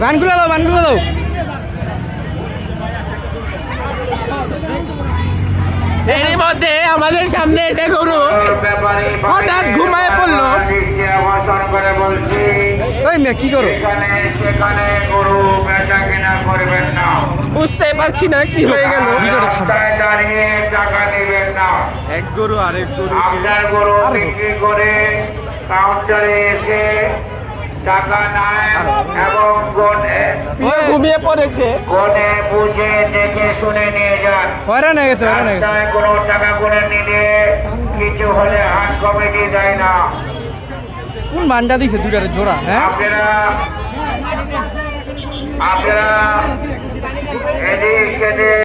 বানগুলো দাও, বানগুলো দাও। এরই মধ্যে আমাদের সামনে এটা গরু হঠাৎ ঘুমায় পড়লো। ওই মেয়ে কি করো? বুঝতে পারছি না কি হয়ে গেল। এক গরু আরেক গরু আপনার গরু বিক্রি করে কাউন্টারে এসে টাকা নেয় এবং ঘুমিয়ে পড়েছে। গনে বুঝে দেখে শুনে নিয়ে যান। রাস্তায় কোনো টাকা করে নিলে কিছু হলে হাট কমিটি দেয় না। কোন মানটা দিছে দুটারে জোড়া? হ্যাঁ, আপনারা এদিক সেদিক